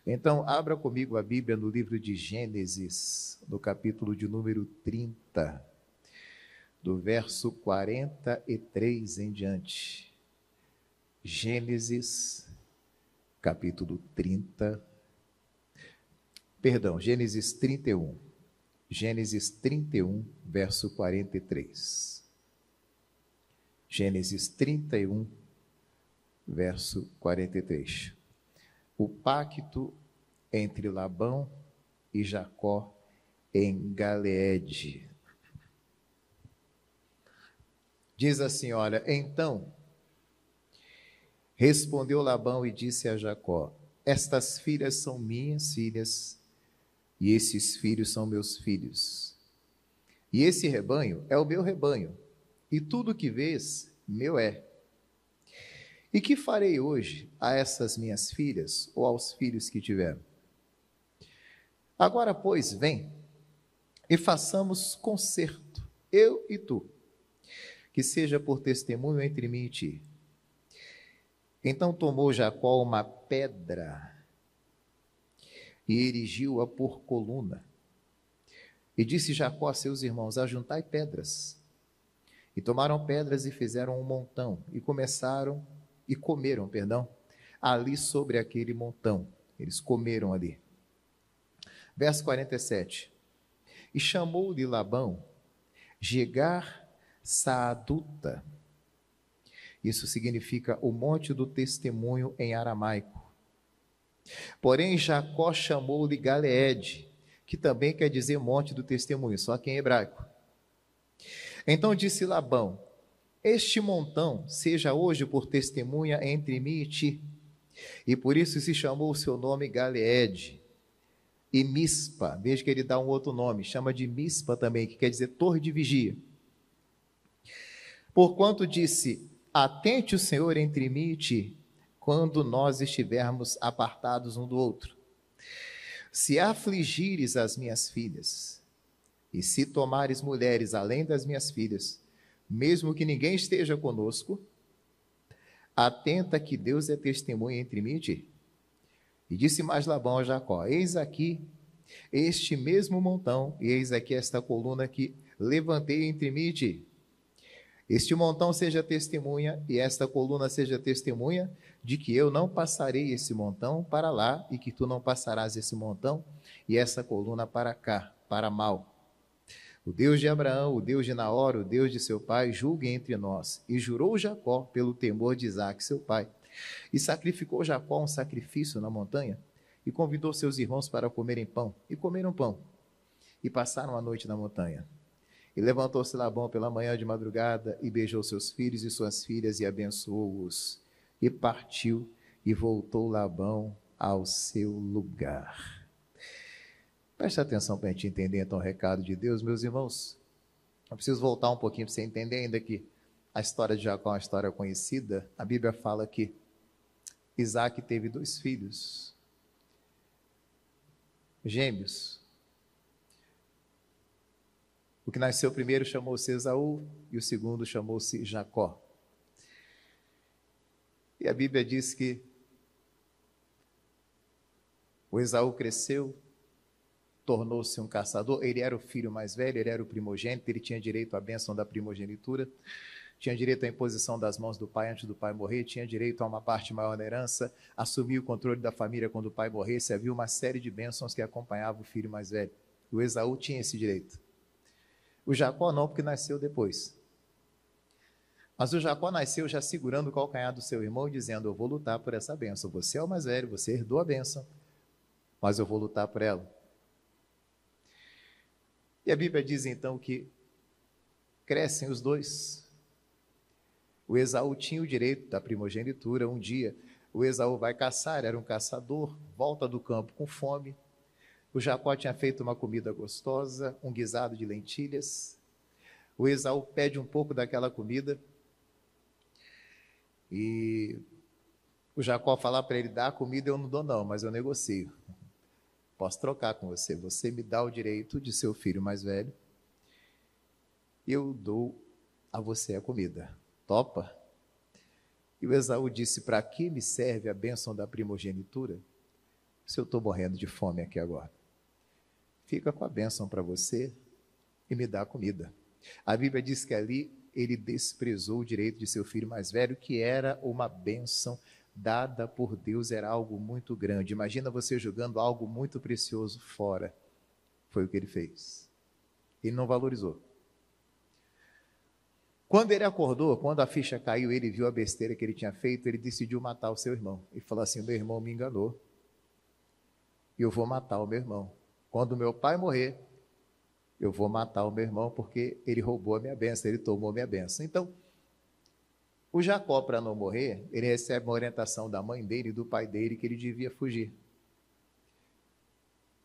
Então, abra comigo a Bíblia no livro de Gênesis, no capítulo de número 30, do verso 43 em diante. Gênesis, capítulo 30, perdão, Gênesis 31. Gênesis 31, verso 43. Gênesis 31, verso 43. O pacto entre Labão e Jacó em Galeede. Diz assim, olha, então respondeu Labão e disse a Jacó: estas filhas são minhas filhas, e esses filhos são meus filhos. E esse rebanho é o meu rebanho, e tudo que vês, meu é. E que farei hoje a essas minhas filhas, ou aos filhos que tiveram? Agora, pois, vem, e façamos concerto, eu e tu, que seja por testemunho entre mim e ti. Então tomou Jacó uma pedra e erigiu-a por coluna. E disse Jacó a seus irmãos: ajuntai pedras. E tomaram pedras e fizeram um montão, e comeram, ali sobre aquele montão. Eles comeram ali. Verso 47. E chamou-lhe Labão Jegar Saaduta. Isso significa o monte do testemunho em aramaico. Porém, Jacó chamou-lhe Galeede, que também quer dizer monte do testemunho, só que em hebraico. Então disse Labão: este montão seja hoje por testemunha entre mim e ti. E por isso se chamou o seu nome Galeede. E Mispa, veja que ele dá um outro nome, chama de Mispa também, que quer dizer torre de vigia. Porquanto disse: atente o Senhor entre mim e ti, quando nós estivermos apartados um do outro. Se afligires as minhas filhas, e se tomares mulheres além das minhas filhas, mesmo que ninguém esteja conosco, atenta que Deus é testemunha entre mim e ti. E disse mais Labão a Jacó: eis aqui este mesmo montão, e eis aqui esta coluna que levantei entre mim e ti. Este montão seja testemunha, e esta coluna seja testemunha, de que eu não passarei esse montão para lá, e que tu não passarás esse montão, e essa coluna para cá, para mal. O Deus de Abraão, o Deus de Naor, o Deus de seu pai, julgue entre nós. E jurou Jacó pelo temor de Isaque, seu pai. E sacrificou Jacó um sacrifício na montanha, e convidou seus irmãos para comerem pão, e comeram pão, e passaram a noite na montanha. E levantou-se Labão pela manhã de madrugada, e beijou seus filhos e suas filhas, e abençoou-os. E partiu, e voltou Labão ao seu lugar. Preste atenção para a gente entender então o recado de Deus, meus irmãos. Eu preciso voltar um pouquinho para você entender ainda que a história de Jacó é uma história conhecida. A Bíblia fala que Isaque teve 2 filhos, gêmeos. O que nasceu primeiro chamou-se Esaú e o segundo chamou-se Jacó. E a Bíblia diz que o Esaú cresceu, tornou-se um caçador. Ele era o filho mais velho, ele era o primogênito, ele tinha direito à bênção da primogenitura, tinha direito à imposição das mãos do pai antes do pai morrer, tinha direito a uma parte maior da herança, assumia o controle da família quando o pai morresse. Havia uma série de bênçãos que acompanhavam o filho mais velho. O Esaú tinha esse direito. O Jacó não, porque nasceu depois. Mas o Jacó nasceu já segurando o calcanhar do seu irmão, dizendo: eu vou lutar por essa bênção. Você é o mais velho, você herdou a bênção, mas eu vou lutar por ela. E a Bíblia diz então que crescem os dois. O Esaú tinha o direito da primogenitura. Um dia o Esaú vai caçar, era um caçador, volta do campo com fome. O Jacó tinha feito uma comida gostosa, um guisado de lentilhas. O Esaú pede um pouco daquela comida e o Jacó fala para ele: dá a comida, eu não dou não, mas eu negocio. Posso trocar com você. Você me dá o direito de ser o filho mais velho, eu dou a você a comida. Topa? E o Esaú disse: para que me serve a bênção da primogenitura, se eu estou morrendo de fome aqui agora? Fica com a bênção para você e me dá comida. A Bíblia diz que ali ele desprezou o direito de seu filho mais velho, que era uma bênção dada por Deus, era algo muito grande. Imagina você jogando algo muito precioso fora. Foi o que ele fez. Ele não valorizou. Quando ele acordou, quando a ficha caiu, ele viu a besteira que ele tinha feito, ele decidiu matar o seu irmão. E falou assim: meu irmão me enganou, e eu vou matar o meu irmão. Quando meu pai morrer, eu vou matar o meu irmão, porque ele roubou a minha bênção, ele tomou a minha bênção. Então, o Jacó, para não morrer, ele recebe uma orientação da mãe dele e do pai dele que ele devia fugir.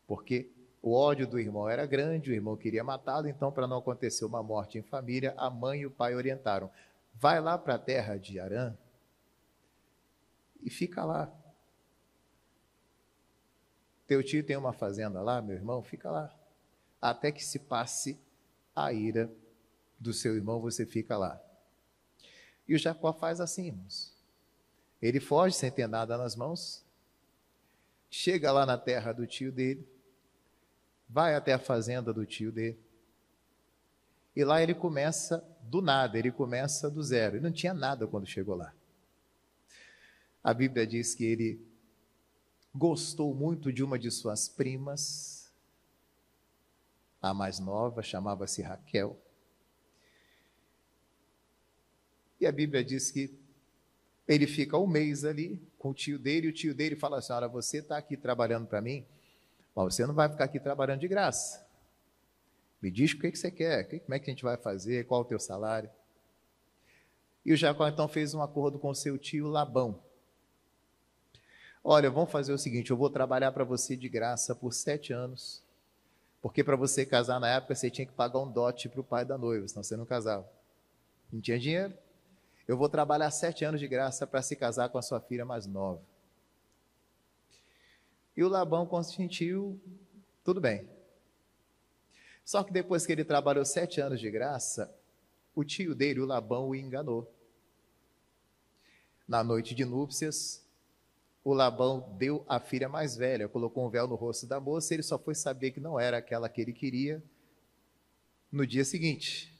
Porque o ódio do irmão era grande, o irmão queria matá-lo, então, para não acontecer uma morte em família, a mãe e o pai orientaram: vai lá para a terra de Harã e fica lá. Teu tio tem uma fazenda lá, meu irmão, fica lá. Até que se passe a ira do seu irmão, você fica lá. E o Jacó faz assim, irmãos. Ele foge sem ter nada nas mãos, chega lá na terra do tio dele, vai até a fazenda do tio dele, e lá ele começa do nada, ele começa do zero. Ele não tinha nada quando chegou lá. A Bíblia diz que ele gostou muito de uma de suas primas, a mais nova, chamava-se Raquel. E a Bíblia diz que ele fica um mês ali com o tio dele, e o tio dele fala assim: olha, você está aqui trabalhando para mim, mas você não vai ficar aqui trabalhando de graça. Me diz o que você quer, como é que a gente vai fazer, qual o teu salário. E o Jacó então fez um acordo com seu tio Labão. Olha, vamos fazer o seguinte: eu vou trabalhar para você de graça por 7 anos, porque para você casar na época você tinha que pagar um dote para o pai da noiva, senão você não casava. Não tinha dinheiro. Eu vou trabalhar 7 anos de graça para se casar com a sua filha mais nova. E o Labão consentiu, tudo bem. Só que depois que ele trabalhou 7 anos de graça, o tio dele, o Labão, o enganou. Na noite de núpcias, o Labão deu a filha mais velha, colocou um véu no rosto da moça, e ele só foi saber que não era aquela que ele queria no dia seguinte.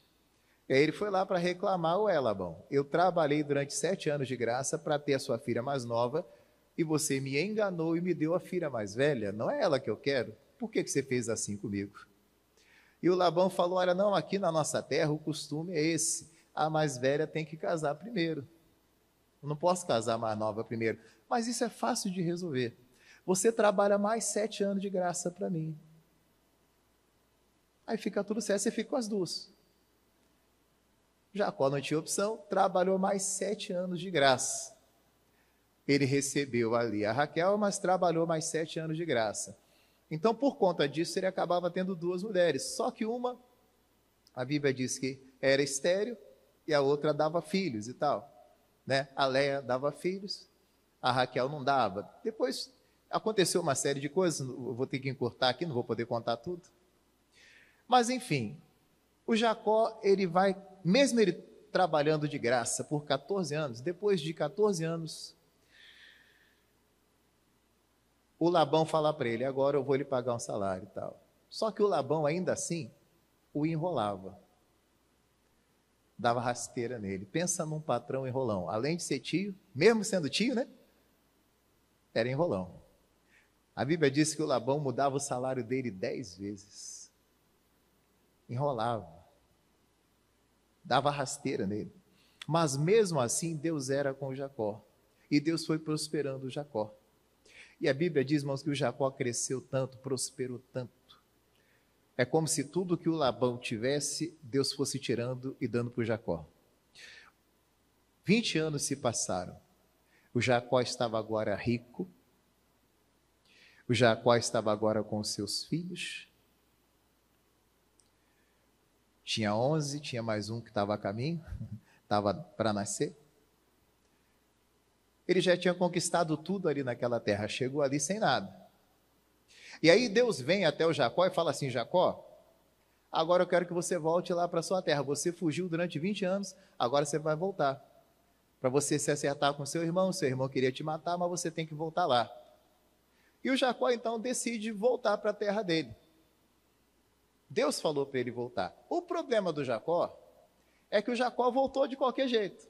E aí ele foi lá para reclamar: ué, Labão, eu trabalhei durante 7 anos de graça para ter a sua filha mais nova, e você me enganou e me deu a filha mais velha, não é ela que eu quero? Por que você fez assim comigo? E o Labão falou: olha, não, aqui na nossa terra o costume é esse, a mais velha tem que casar primeiro. Eu não posso casar a mais nova primeiro. Mas isso é fácil de resolver. Você trabalha mais 7 anos de graça para mim. Aí fica tudo certo, você fica com as duas. Jacó não tinha opção, trabalhou mais 7 anos de graça. Ele recebeu ali a Raquel, mas trabalhou mais 7 anos de graça. Então, por conta disso, ele acabava tendo 2 mulheres. Só que uma, a Bíblia diz que era estéril, e a outra dava filhos e tal. Né? A Léia dava filhos, a Raquel não dava. Depois aconteceu uma série de coisas, eu vou ter que encurtar aqui, não vou poder contar tudo. Mas, enfim, o Jacó, ele vai, mesmo ele trabalhando de graça por 14 anos, depois de 14 anos, o Labão fala para ele: agora eu vou lhe pagar um salário e tal. Só que o Labão, ainda assim, o enrolava. Dava rasteira nele. Pensa num patrão enrolão. Além de ser tio, mesmo sendo tio, né? Era enrolão. A Bíblia diz que o Labão mudava o salário dele 10 vezes. Enrolava. Dava rasteira nele. Mas mesmo assim, Deus era com Jacó. E Deus foi prosperando Jacó. E a Bíblia diz, irmãos, que o Jacó cresceu tanto, prosperou tanto. É como se tudo que o Labão tivesse, Deus fosse tirando e dando para o Jacó. 20 anos se passaram. O Jacó estava agora rico. O Jacó estava agora com os seus filhos. Tinha 11, tinha mais um que estava a caminho, estava para nascer. Ele já tinha conquistado tudo ali naquela terra, chegou ali sem nada. E aí Deus vem até o Jacó e fala assim: Jacó, agora eu quero que você volte lá para sua terra. Você fugiu durante 20 anos, agora você vai voltar. Para você se acertar com seu irmão queria te matar, mas você tem que voltar lá. E o Jacó então decide voltar para a terra dele. Deus falou para ele voltar. O problema do Jacó é que o Jacó voltou de qualquer jeito.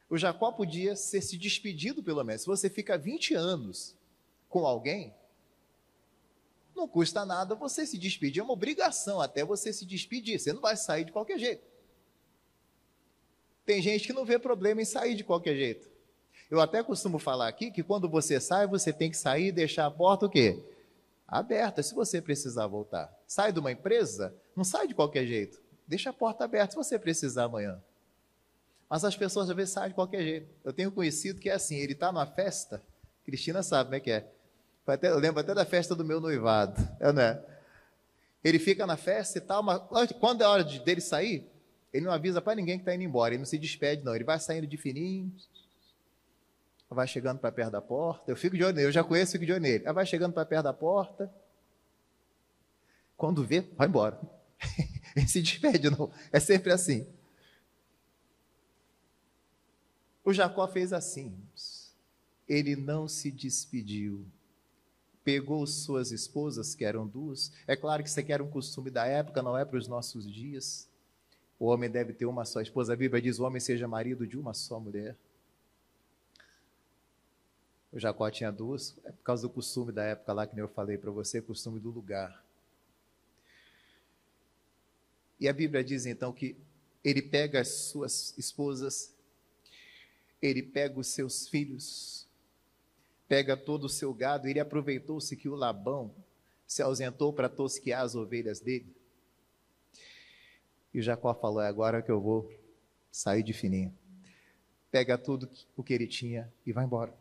O Jacó podia se despedido pelo menos. Se você fica 20 anos com alguém, não custa nada você se despedir, é uma obrigação até você se despedir, você não vai sair de qualquer jeito. Tem gente que não vê problema em sair de qualquer jeito. Eu até costumo falar aqui que quando você sai, você tem que sair e deixar a porta o quê? Aberta, se você precisar voltar. Sai de uma empresa, não sai de qualquer jeito. Deixa a porta aberta se você precisar amanhã. Mas as pessoas às vezes saem de qualquer jeito. Eu tenho conhecido que é assim, ele está numa festa, Cristina sabe como é que é. Eu lembro até da festa do meu noivado, não é? Ele fica na festa e tal, mas quando é hora dele sair, ele não avisa para ninguém que está indo embora, ele não se despede não, ele vai saindo de fininho, vai chegando para perto da porta, eu fico de olho nele, eu já conheço, fico de olho nele, vai chegando para perto da porta, quando vê, vai embora, ele se despede não, é sempre assim. O Jacó fez assim, ele não se despediu, pegou suas esposas, que eram duas, é claro que isso aqui era um costume da época, não é para os nossos dias, o homem deve ter uma só esposa, a Bíblia diz, o homem seja marido de uma só mulher. O Jacó tinha duas, é por causa do costume da época lá, que nem eu falei para você, costume do lugar. E a Bíblia diz então que ele pega as suas esposas, ele pega os seus filhos, pega todo o seu gado, ele aproveitou-se que o Labão se ausentou para tosquear as ovelhas dele. E o Jacó falou, é agora que eu vou sair de fininho. Pega tudo o que ele tinha e vai embora.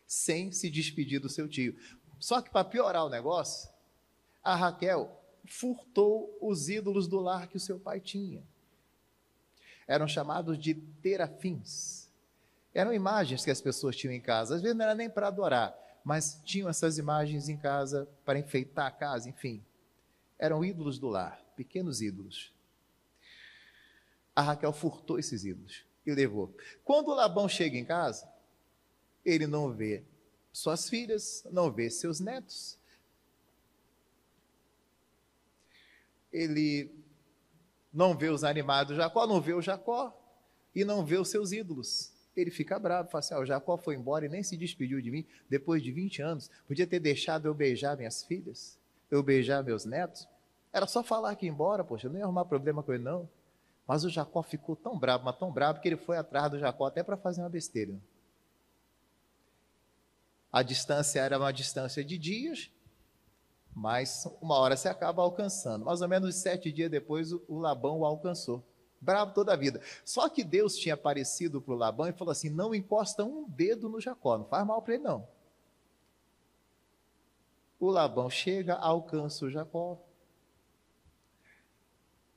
Sem se despedir do seu tio. Só que para piorar o negócio, a Raquel furtou os ídolos do lar que o seu pai tinha. Eram chamados de terafins. Eram imagens que as pessoas tinham em casa. Às vezes não era nem para adorar, mas tinham essas imagens em casa para enfeitar a casa, enfim. Eram ídolos do lar, pequenos ídolos. A Raquel furtou esses ídolos e levou. Quando o Labão chega em casa, ele não vê suas filhas, não vê seus netos. Ele não vê os animais do Jacó, não vê o Jacó e não vê os seus ídolos. Ele fica bravo, fala assim, o Jacó foi embora e nem se despediu de mim depois de 20 anos. Podia ter deixado eu beijar minhas filhas, eu beijar meus netos. Era só falar que ia embora, poxa, eu não ia arrumar problema com ele não. Mas o Jacó ficou tão bravo, mas tão bravo, que ele foi atrás do Jacó até para fazer uma besteira. A distância era uma distância de dias, mas uma hora se acaba alcançando. Mais ou menos 7 dias depois, o Labão o alcançou. Bravo toda a vida. Só que Deus tinha aparecido para o Labão e falou assim, não encosta um dedo no Jacó, não faz mal para ele não. O Labão chega, alcança o Jacó.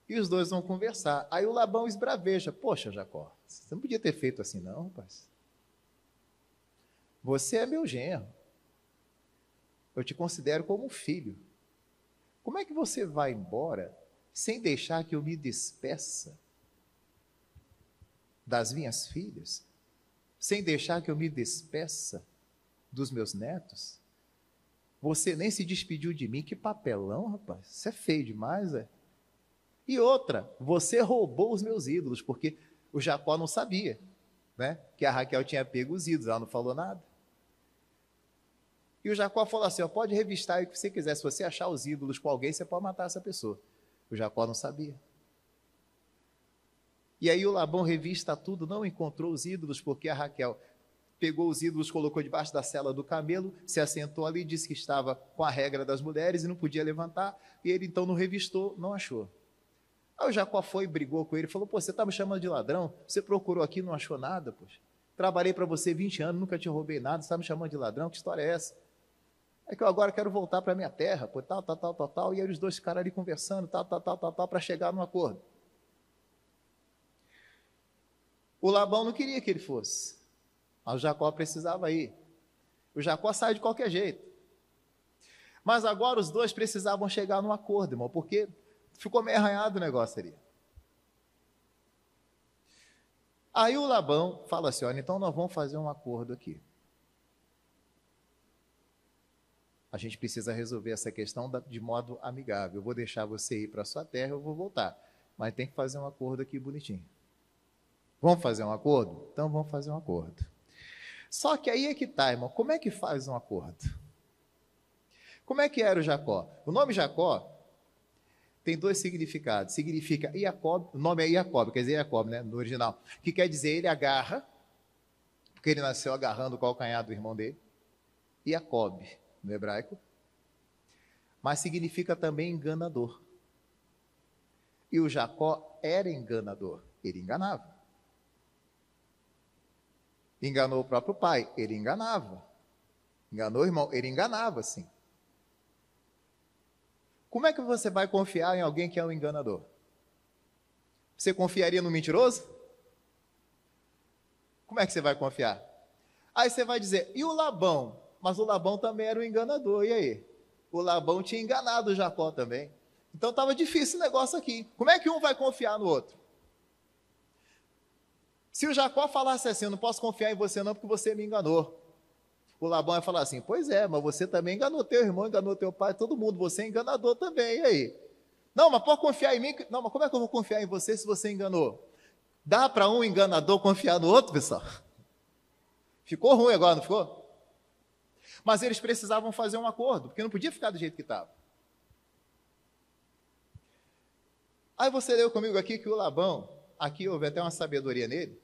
E os dois vão conversar. Aí o Labão esbraveja. Poxa, Jacó, você não podia ter feito assim não, rapaz. Você é meu genro. Eu te considero como um filho. Como é que você vai embora sem deixar que eu me despeça das minhas filhas? Sem deixar que eu me despeça dos meus netos? Você nem se despediu de mim. Que papelão, rapaz. Isso é feio demais, é? E outra, você roubou os meus ídolos, porque o Jacó não sabia, né, que a Raquel tinha pego os ídolos, ela não falou nada. E o Jacó falou assim, pode revistar aí o que você quiser, se você achar os ídolos com alguém, você pode matar essa pessoa. O Jacó não sabia. E aí o Labão revista tudo, não encontrou os ídolos, porque a Raquel pegou os ídolos, colocou debaixo da sela do camelo, se assentou ali, disse que estava com a regra das mulheres e não podia levantar, e ele então não revistou, não achou. Aí o Jacó foi e brigou com ele, falou, você está me chamando de ladrão? Você procurou aqui e não achou nada, poxa. Trabalhei para você 20 anos, nunca te roubei nada, você está me chamando de ladrão? Que história é essa? É que eu agora quero voltar para a minha terra, pô, tal, e aí os dois ficaram ali conversando, para chegar num acordo. O Labão não queria que ele fosse, mas o Jacó precisava ir. O Jacó sai de qualquer jeito. Mas agora os dois precisavam chegar num acordo, irmão, porque ficou meio arranhado o negócio ali. Aí o Labão fala assim, olha, então nós vamos fazer um acordo aqui. a gente precisa resolver essa questão de modo amigável. Eu vou deixar você ir para a sua terra, eu vou voltar. Mas tem que fazer um acordo aqui bonitinho. Vamos fazer um acordo? Então vamos fazer um acordo. Só que aí é que tá, irmão. Como é que faz um acordo? Como é que era o Jacó? O nome Jacó tem dois significados. Significa Iacob, o nome é Iacob, quer dizer Iacob, né, no original. Que quer dizer ele agarra, porque ele nasceu agarrando o calcanhar do irmão dele. Iacob, no hebraico. Mas significa também enganador. E o Jacó era enganador. Ele enganava. Enganou o próprio pai, ele enganava. Enganou o irmão, ele enganava, sim. Como é que você vai confiar em alguém que é um enganador? Você confiaria no mentiroso? Como é que você vai confiar? Aí você vai dizer, e o Labão? Mas o Labão também era um enganador, e aí? O Labão tinha enganado o Jacó também. Então estava difícil o negócio aqui. Como é que um vai confiar no outro? Se o Jacó falasse assim, eu não posso confiar em você não, porque você me enganou. O Labão ia falar assim, pois é, mas você também enganou teu irmão, enganou teu pai, todo mundo, você é enganador também, e aí? Não, mas pode confiar em mim? Não, mas como é que eu vou confiar em você se você enganou? Dá para um enganador confiar no outro, pessoal? Ficou ruim agora, não ficou? Mas eles precisavam fazer um acordo, porque não podia ficar do jeito que estava. Aí você leu comigo aqui que o Labão, aqui houve até uma sabedoria nele,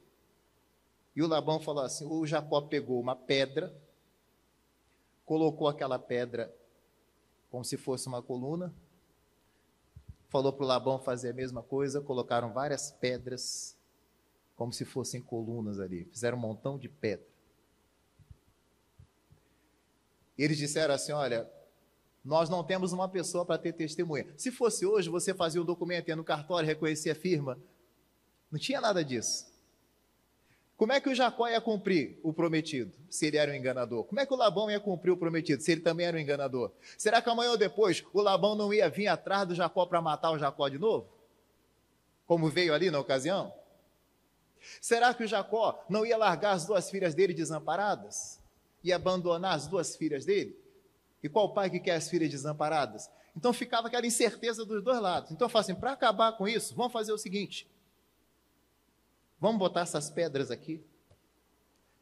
e o Labão falou assim, o Jacó pegou uma pedra, colocou aquela pedra como se fosse uma coluna, falou para o Labão fazer a mesma coisa, colocaram várias pedras, como se fossem colunas ali, fizeram um montão de pedra. E eles disseram assim, olha, nós não temos uma pessoa para ter testemunha. Se fosse hoje, você fazia o documento, ia no cartório, reconhecia a firma. Não tinha nada disso. Como é que o Jacó ia cumprir o prometido, se ele era um enganador? Como é que o Labão ia cumprir o prometido, se ele também era um enganador? Será que amanhã ou depois o Labão não ia vir atrás do Jacó para matar o Jacó de novo? Como veio ali na ocasião? Será que o Jacó não ia largar as duas filhas dele desamparadas? E abandonar as duas filhas dele? E qual pai que quer as filhas desamparadas? Então ficava aquela incerteza dos dois lados. Então eu falo assim, para acabar com isso, vamos fazer o seguinte. Vamos botar essas pedras aqui.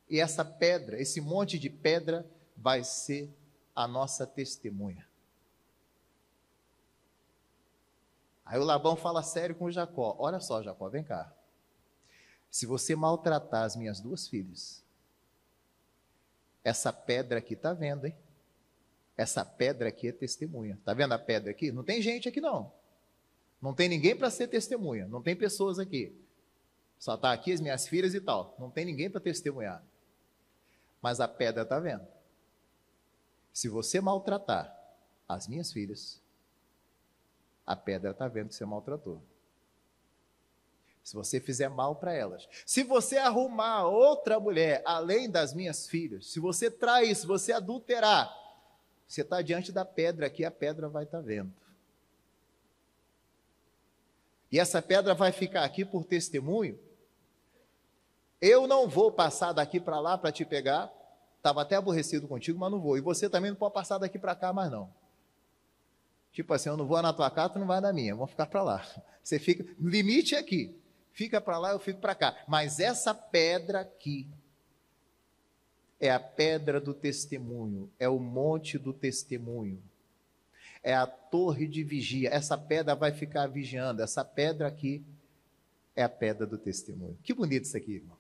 E essa pedra, esse monte de pedra, vai ser a nossa testemunha. Aí o Labão fala sério com o Jacó. Olha só, Jacó, vem cá. Se você maltratar as minhas duas filhas, essa pedra aqui está vendo, hein? Essa pedra aqui é testemunha. Está vendo a pedra aqui? Não tem gente aqui, não. Não tem ninguém para ser testemunha. Não tem pessoas aqui. Só está aqui as minhas filhas e tal. Não tem ninguém para testemunhar. Mas a pedra está vendo. Se você maltratar as minhas filhas, a pedra está vendo que você maltratou. Se você fizer mal para elas, se você arrumar outra mulher além das minhas filhas, se você trair, se você adulterar, você está diante da pedra aqui, a pedra vai estar vendo. E essa pedra vai ficar aqui por testemunho. Eu não vou passar daqui para lá para te pegar. Estava até aborrecido contigo, mas não vou. E você também não pode passar daqui para cá mais não. Tipo assim, eu não vou na tua casa, tu não vai na minha. Vamos ficar para lá. Você fica, o limite é aqui. Fica para lá, eu fico para cá. Mas essa pedra aqui é a pedra do testemunho, é o monte do testemunho, é a torre de vigia. Essa pedra vai ficar vigiando. Essa pedra aqui é a pedra do testemunho. Que bonito isso aqui, irmão.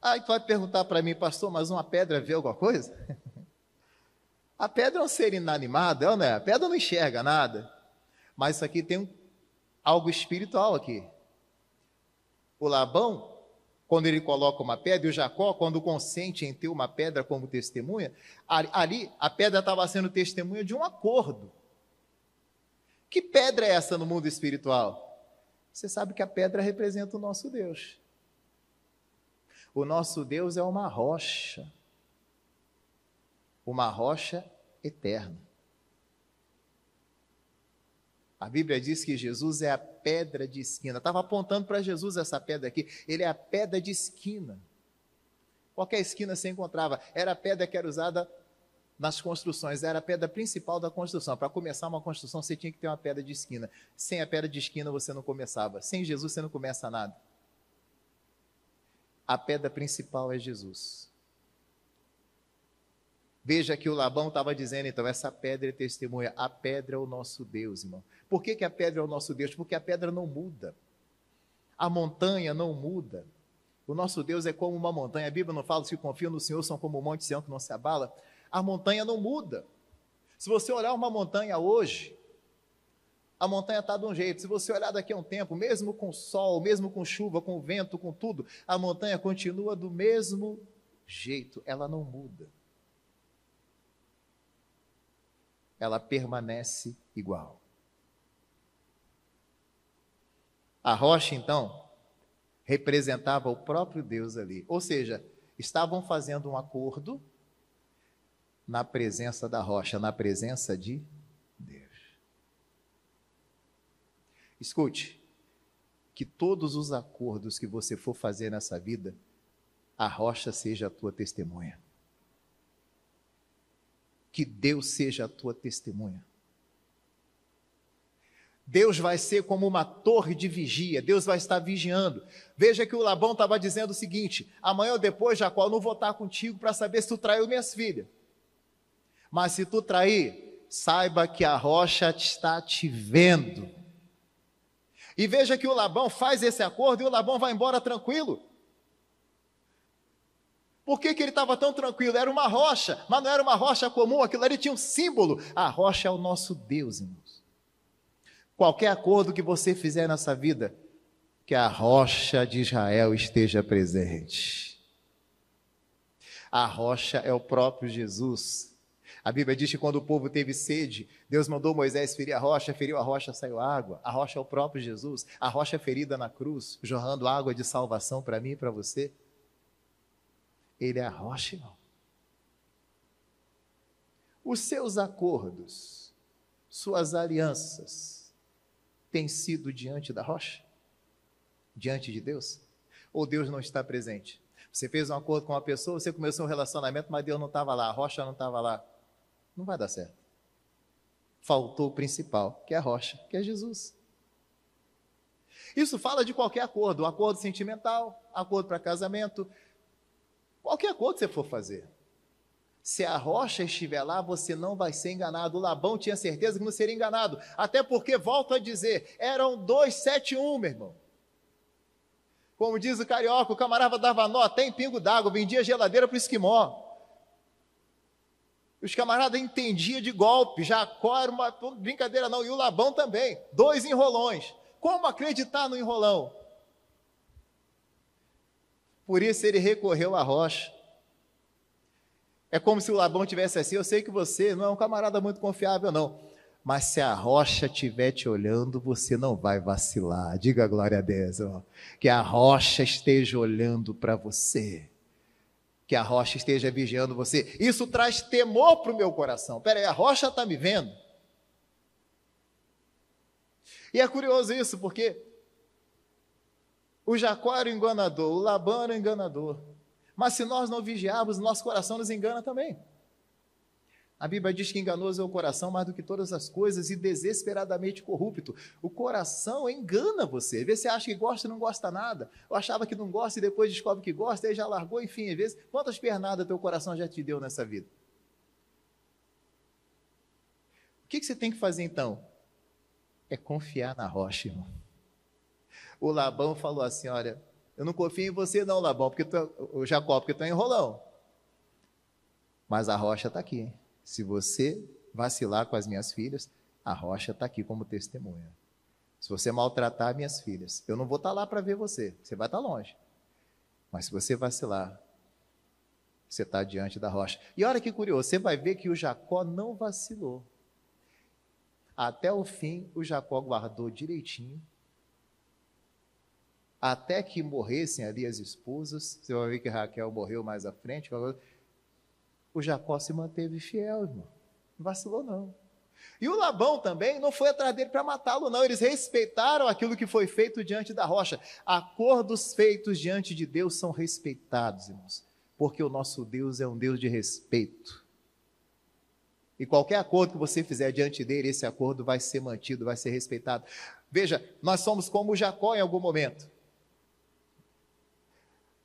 Aí tu vai perguntar para mim, pastor, mas uma pedra vê alguma coisa? A pedra é um ser inanimado, não é? A pedra não enxerga nada. Mas isso aqui tem algo espiritual aqui. O Labão, quando ele coloca uma pedra, e o Jacó, quando consente em ter uma pedra como testemunha, ali a pedra estava sendo testemunha de um acordo. Que pedra é essa no mundo espiritual? Você sabe que a pedra representa o nosso Deus. O nosso Deus é uma rocha eterna. A Bíblia diz que Jesus é a pedra de esquina. Estava apontando para Jesus essa pedra aqui. Ele é a pedra de esquina. Qualquer esquina você encontrava. Era a pedra que era usada nas construções, era a pedra principal da construção. Para começar uma construção, você tinha que ter uma pedra de esquina. Sem a pedra de esquina, você não começava. Sem Jesus, você não começa nada. A pedra principal é Jesus. Veja que o Labão estava dizendo, então, essa pedra é testemunha. A pedra é o nosso Deus, irmão. Por que a pedra é o nosso Deus? Porque a pedra não muda. A montanha não muda. O nosso Deus é como uma montanha. A Bíblia não fala, se confiam no Senhor, são como o monte Sião que não se abala. A montanha não muda. Se você olhar uma montanha hoje, a montanha está de um jeito. Se você olhar daqui a um tempo, mesmo com sol, mesmo com chuva, com vento, com tudo, a montanha continua do mesmo jeito. Ela não muda. Ela permanece igual. A rocha, então, representava o próprio Deus ali. Ou seja, estavam fazendo um acordo na presença da rocha, na presença de Deus. Escute, que todos os acordos que você for fazer nessa vida, a rocha seja a tua testemunha. Que Deus seja a tua testemunha. Deus vai ser como uma torre de vigia, Deus vai estar vigiando. Veja que o Labão estava dizendo o seguinte: amanhã ou depois, Jacó, eu não vou estar contigo para saber se tu traiu minhas filhas. Mas se tu trair, saiba que a rocha está te vendo. E veja que o Labão faz esse acordo e o Labão vai embora tranquilo. Por que ele estava tão tranquilo? Era uma rocha, mas não era uma rocha comum, aquilo ali tinha um símbolo. A rocha é o nosso Deus, irmãos. Qualquer acordo que você fizer nessa vida, que a rocha de Israel esteja presente. A rocha é o próprio Jesus. A Bíblia diz que quando o povo teve sede, Deus mandou Moisés ferir a rocha, feriu a rocha, saiu água. A rocha é o próprio Jesus. A rocha ferida na cruz, jorrando água de salvação para mim e para você. Ele é a rocha, irmão. Os seus acordos, suas alianças, têm sido diante da rocha? Diante de Deus? Ou Deus não está presente? Você fez um acordo com uma pessoa, você começou um relacionamento, mas Deus não estava lá, a rocha não estava lá. Não vai dar certo. Faltou o principal, que é a rocha, que é Jesus. Isso fala de qualquer acordo, um acordo sentimental, acordo para casamento, qualquer acordo que você for fazer. Se a rocha estiver lá, você não vai ser enganado. O Labão tinha certeza que não seria enganado. Até porque, volto a dizer, eram 271, meu irmão. Como diz o carioca, o camarada dava nó até em pingo d'água, vendia geladeira para o esquimó. Os camaradas entendiam de golpe. Jacó era uma brincadeira não, e o Labão também. 2 enrolões. Como acreditar no enrolão? Por isso ele recorreu à rocha. É como se o Labão tivesse assim: eu sei que você não é um camarada muito confiável não, mas se a rocha estiver te olhando, você não vai vacilar. Diga glória a Deus, ó. Que a rocha esteja olhando para você, que a rocha esteja vigiando você. Isso traz temor para o meu coração. Peraí, a rocha está me vendo? E é curioso isso, porque o Jacó era o enganador, o Labão era o enganador. Mas se nós não vigiarmos, nosso coração nos engana também. A Bíblia diz que enganoso é o coração mais do que todas as coisas e desesperadamente corrupto. O coração engana você. Às vezes você acha que gosta e não gosta nada. Ou achava que não gosta e depois descobre que gosta, aí já largou, enfim, às vezes. Quantas pernadas teu coração já te deu nessa vida? O que você tem que fazer então? É confiar na rocha, irmão. O Labão falou assim: olha, eu não confio em você não, Labão, o Jacó, porque tu é enrolão. Mas a rocha está aqui, hein? Se você vacilar com as minhas filhas, a rocha está aqui como testemunha. Se você maltratar minhas filhas, eu não vou estar lá para ver você, você vai estar longe. Mas se você vacilar, você está diante da rocha. E olha que curioso, você vai ver que o Jacó não vacilou. Até o fim, o Jacó guardou direitinho, até que morressem ali as esposas. Você vai ver que Raquel morreu mais à frente. O Jacó se manteve fiel, irmão. Não vacilou, não. E o Labão também não foi atrás dele para matá-lo, não. Eles respeitaram aquilo que foi feito diante da rocha. Acordos feitos diante de Deus são respeitados, irmãos. Porque o nosso Deus é um Deus de respeito. E qualquer acordo que você fizer diante dele, esse acordo vai ser mantido, vai ser respeitado. Veja, nós somos como Jacó em algum momento.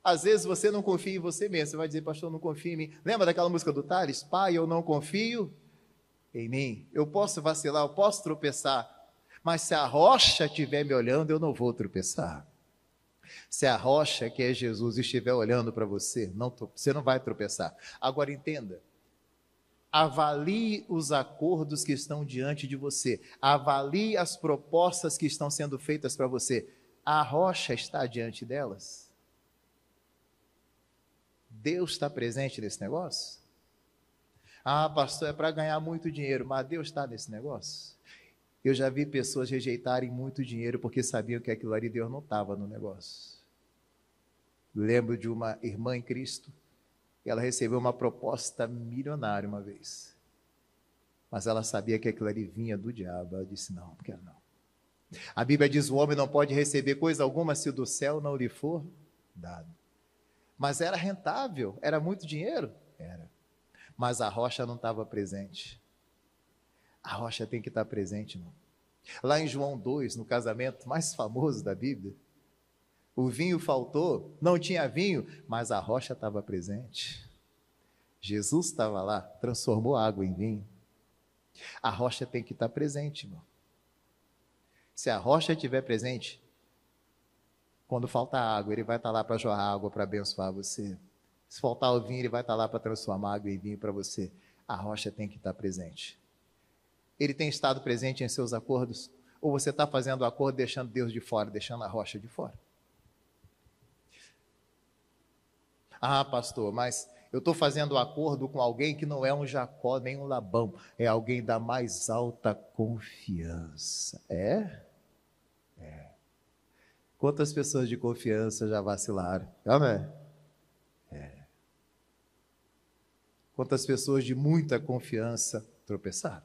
Às vezes você não confia em você mesmo, você vai dizer, pastor, não confia em mim. Lembra daquela música do Tales? Pai, eu não confio em mim. Eu posso vacilar, eu posso tropeçar, mas se a rocha estiver me olhando, eu não vou tropeçar. Se a rocha, que é Jesus, estiver olhando para você, você não vai tropeçar. Agora entenda, avalie os acordos que estão diante de você, avalie as propostas que estão sendo feitas para você. A rocha está diante delas? Deus está presente nesse negócio? Ah, pastor, é para ganhar muito dinheiro, mas Deus está nesse negócio? Eu já vi pessoas rejeitarem muito dinheiro porque sabiam que aquilo ali Deus não estava no negócio. Lembro de uma irmã em Cristo, ela recebeu uma proposta milionária uma vez, mas ela sabia que aquilo ali vinha do diabo. Ela disse, não quero não. A Bíblia diz, o homem não pode receber coisa alguma se do céu não lhe for dado. Mas era rentável, era muito dinheiro? Era. Mas a rocha não estava presente. A rocha tem que estar presente, irmão. Lá em João 2, no casamento mais famoso da Bíblia, o vinho faltou, não tinha vinho, mas a rocha estava presente. Jesus estava lá, transformou a água em vinho. A rocha tem que estar presente, irmão. Se a rocha estiver presente, quando faltar água, ele vai estar lá para jorrar água para abençoar você. Se faltar o vinho, ele vai estar lá para transformar água em vinho para você. A rocha tem que estar presente. Ele tem estado presente em seus acordos? Ou você está fazendo o acordo deixando Deus de fora, deixando a rocha de fora? Ah, pastor, mas eu estou fazendo o acordo com alguém que não é um Jacó nem um Labão. É alguém da mais alta confiança. É? Quantas pessoas de confiança já vacilaram? Amém? Quantas pessoas de muita confiança tropeçaram?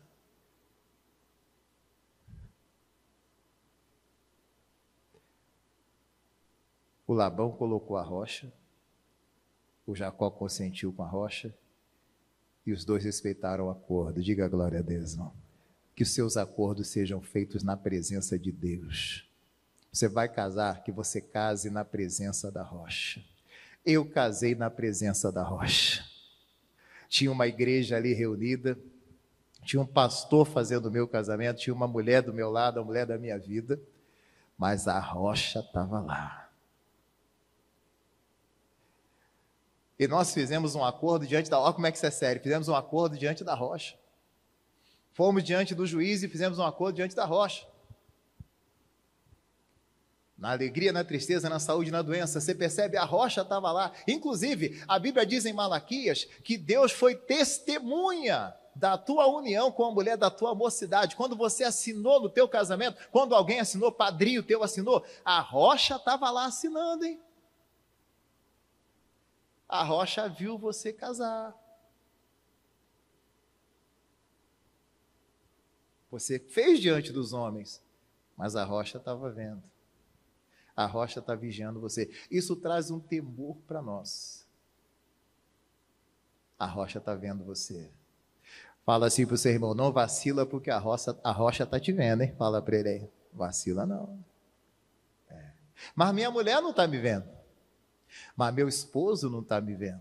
O Labão colocou a rocha, o Jacó consentiu com a rocha, e os dois respeitaram o acordo. Diga a glória a Deus, irmão. Que os seus acordos sejam feitos na presença de Deus. Você vai casar, que você case na presença da rocha. Eu casei na presença da rocha. Tinha uma igreja ali reunida, tinha um pastor fazendo o meu casamento, tinha uma mulher do meu lado, a mulher da minha vida, mas a rocha estava lá. E nós fizemos um acordo diante da... Olha como é que isso é sério. Fizemos um acordo diante da rocha. Fomos diante do juiz e fizemos um acordo diante da rocha. Na alegria, na tristeza, na saúde, na doença, você percebe, a rocha estava lá. Inclusive, a Bíblia diz em Malaquias que Deus foi testemunha da tua união com a mulher da tua mocidade. Quando você assinou no teu casamento, quando alguém assinou, padrinho teu assinou, a rocha estava lá assinando, hein? A rocha viu você casar. Você fez diante dos homens, mas a rocha estava vendo. A rocha está vigiando você. Isso traz um temor para nós. A rocha está vendo você. Fala assim para o seu irmão, não vacila porque a rocha está te vendo, hein? Fala para ele aí, vacila não. Mas minha mulher não está me vendo. Mas meu esposo não está me vendo.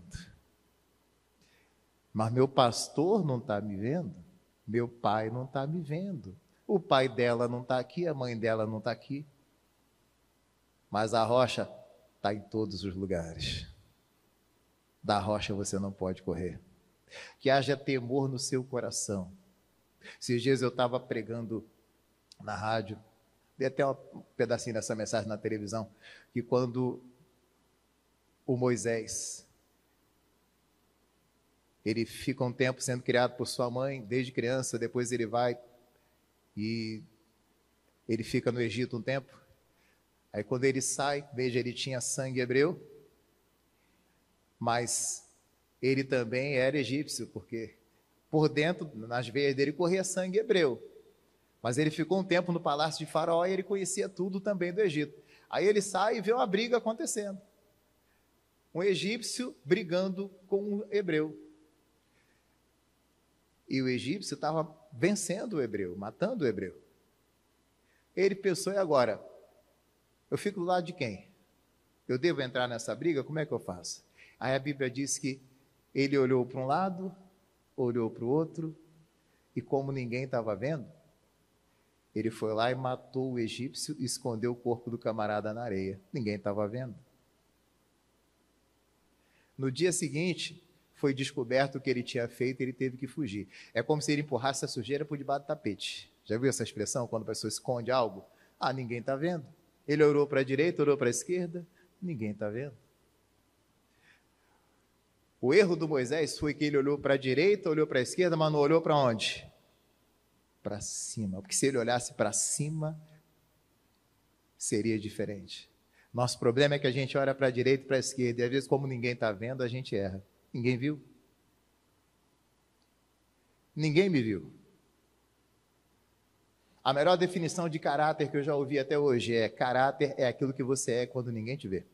Mas meu pastor não está me vendo. Meu pai não está me vendo. O pai dela não está aqui, a mãe dela não está aqui. Mas a rocha está em todos os lugares. Da rocha você não pode correr. Que haja temor no seu coração. Esses dias eu estava pregando na rádio, dei até um pedacinho dessa mensagem na televisão, que quando o Moisés, ele fica um tempo sendo criado por sua mãe, desde criança, depois ele vai e ele fica no Egito um tempo. Aí quando ele sai, veja, ele tinha sangue hebreu, mas ele também era egípcio, porque por dentro, nas veias dele, corria sangue hebreu. Mas ele ficou um tempo no palácio de Faraó e ele conhecia tudo também do Egito. Aí ele sai e vê uma briga acontecendo. Um egípcio brigando com um hebreu. E o egípcio estava vencendo o hebreu, matando o hebreu. Ele pensou, e agora? Eu fico do lado de quem? Eu devo entrar nessa briga? Como é que eu faço? Aí a Bíblia diz que ele olhou para um lado, olhou para o outro, e como ninguém estava vendo, ele foi lá e matou o egípcio e escondeu o corpo do camarada na areia. Ninguém estava vendo. No dia seguinte, foi descoberto o que ele tinha feito e ele teve que fugir. É como se ele empurrasse a sujeira por debaixo do tapete. Já viu essa expressão, quando a pessoa esconde algo? Ah, ninguém está vendo. Ele olhou para a direita, olhou para a esquerda, ninguém está vendo. O erro do Moisés foi que ele olhou para a direita, olhou para a esquerda, mas não olhou para onde? Para cima. Porque se ele olhasse para cima, seria diferente. Nosso problema é que a gente olha para a direita e para a esquerda, e às vezes, como ninguém está vendo, a gente erra. Ninguém viu? Ninguém me viu. A melhor definição de caráter que eu já ouvi até hoje é: caráter é aquilo que você é quando ninguém te vê.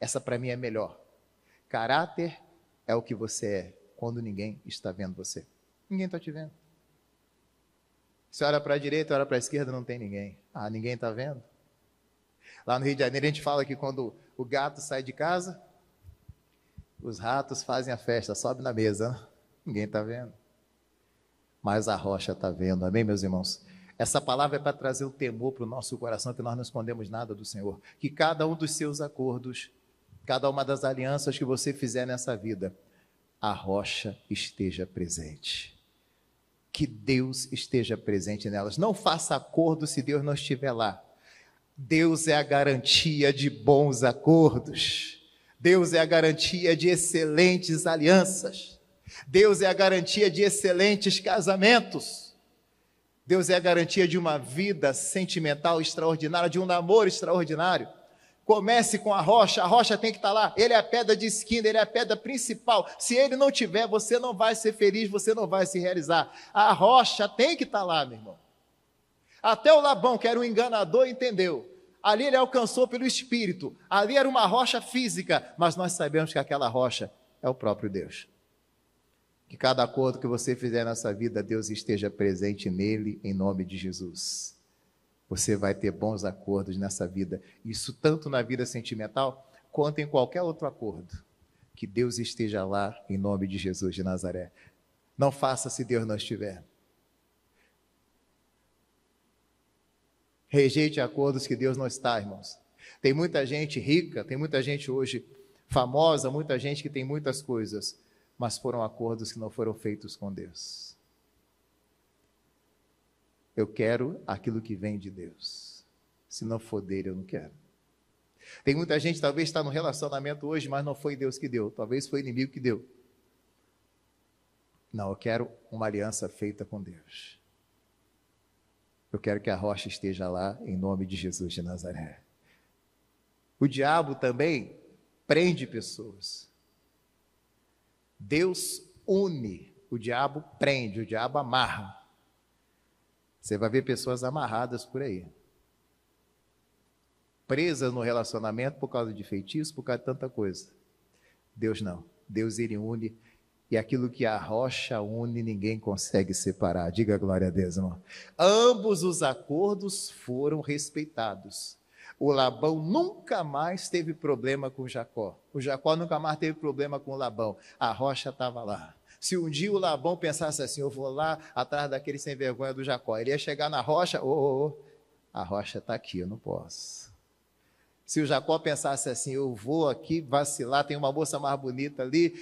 Essa para mim é melhor. Caráter é o que você é quando ninguém está vendo você. Ninguém está te vendo. Você olha para a direita, olha para a esquerda, não tem ninguém. Ah, ninguém está vendo? Lá no Rio de Janeiro a gente fala que quando o gato sai de casa, os ratos fazem a festa, sobe na mesa. Né? Ninguém está vendo. Mas a rocha está vendo, amém, meus irmãos? Essa palavra é para trazer o temor para o nosso coração, que nós não escondemos nada do Senhor. Que cada um dos seus acordos, cada uma das alianças que você fizer nessa vida, a rocha esteja presente. Que Deus esteja presente nelas. Não faça acordo se Deus não estiver lá. Deus é a garantia de bons acordos. Deus é a garantia de excelentes alianças. Deus é a garantia de excelentes casamentos. Deus é a garantia de uma vida sentimental extraordinária, de um namoro extraordinário. Comece com a rocha tem que estar lá. Ele é a pedra de esquina, ele é a pedra principal. Se ele não tiver, você não vai ser feliz, você não vai se realizar. A rocha tem que estar lá, meu irmão. Até o Labão, que era um enganador, entendeu. Ali ele alcançou pelo Espírito. Ali era uma rocha física, mas nós sabemos que aquela rocha é o próprio Deus. Que cada acordo que você fizer nessa vida, Deus esteja presente nele, em nome de Jesus. Você vai ter bons acordos nessa vida. Isso tanto na vida sentimental, quanto em qualquer outro acordo. Que Deus esteja lá, em nome de Jesus de Nazaré. Não faça se Deus não estiver. Rejeite acordos que Deus não está, irmãos. Tem muita gente rica, tem muita gente hoje famosa, muita gente que tem muitas coisas, mas foram acordos que não foram feitos com Deus. Eu quero aquilo que vem de Deus. Se não for dele, eu não quero. Tem muita gente, talvez está no relacionamento hoje, mas não foi Deus que deu. Talvez foi o inimigo que deu. Não, eu quero uma aliança feita com Deus. Eu quero que a rocha esteja lá, em nome de Jesus de Nazaré. O diabo também prende pessoas. Deus une, o diabo prende, o diabo amarra. Você vai ver pessoas amarradas por aí. Presas no relacionamento por causa de feitiço, por causa de tanta coisa. Deus não. Deus, ele une. E aquilo que a rocha une, ninguém consegue separar. Diga glória a Deus, irmão. Ambos os acordos foram respeitados. O Labão nunca mais teve problema com Jacó. O Jacó nunca mais teve problema com o Labão. A rocha estava lá. Se um dia o Labão pensasse assim, eu vou lá atrás daquele sem vergonha do Jacó, ele ia chegar na rocha, a rocha está aqui, eu não posso. Se o Jacó pensasse assim, eu vou aqui vacilar, tem uma moça mais bonita ali,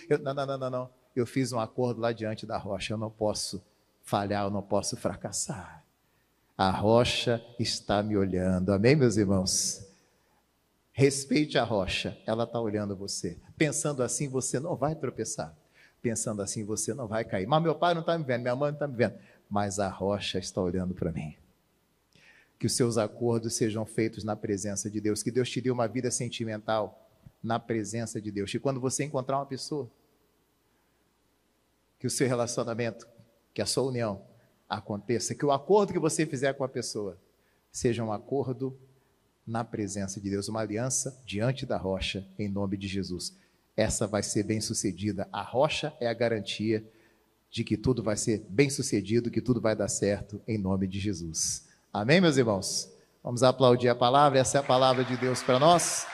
não. Eu fiz um acordo lá diante da rocha, eu não posso falhar, eu não posso fracassar. A rocha está me olhando, amém, meus irmãos? Respeite a rocha, ela está olhando você. Pensando assim, você não vai tropeçar. Pensando assim, você não vai cair. Mas meu pai não está me vendo, minha mãe não está me vendo. Mas a rocha está olhando para mim. Que os seus acordos sejam feitos na presença de Deus. Que Deus te dê uma vida sentimental na presença de Deus. E quando você encontrar uma pessoa, que o seu relacionamento, que a sua união aconteça, que o acordo que você fizer com a pessoa seja um acordo na presença de Deus, uma aliança diante da rocha, em nome de Jesus. Essa vai ser bem sucedida. A rocha é a garantia de que tudo vai ser bem sucedido, que tudo vai dar certo, em nome de Jesus. Amém, meus irmãos? Vamos aplaudir a palavra, essa é a palavra de Deus para nós.